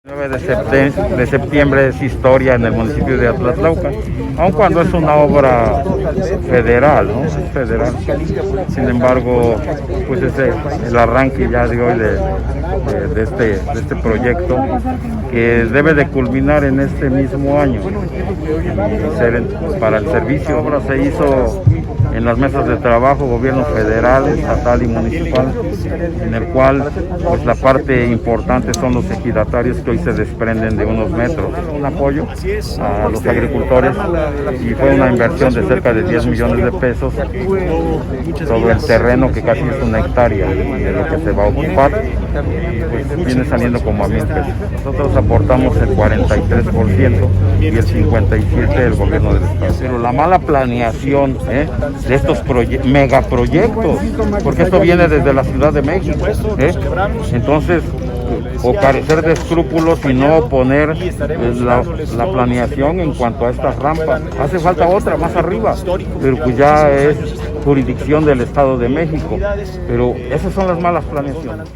9 de septiembre es historia en el municipio de Atlatlauca, aun cuando es una obra federal, ¿no? Es federal. Sin embargo, pues es el arranque ya de hoy de este proyecto que debe de culminar en este mismo año. Para el servicio, la obra se hizo en las mesas de trabajo, gobierno federal, estatal y municipal, en el cual pues la parte importante son los ejidatarios que hoy se desprenden de unos metros. Un apoyo a los agricultores y fue una inversión de cerca de 10 millones de pesos sobre el terreno que casi es una hectárea de lo que se va a ocupar, pues viene saliendo como a 1,000 pesos. Nosotros aportamos el 43% y el 57% del gobierno del estado. Pero la mala planeación de estos megaproyectos, porque esto viene desde la Ciudad de México, entonces, o carecer de escrúpulos y no poner la planeación en cuanto a estas rampas. Hace falta otra más arriba, pero pues ya es jurisdicción del Estado de México, pero esas son las malas planeaciones.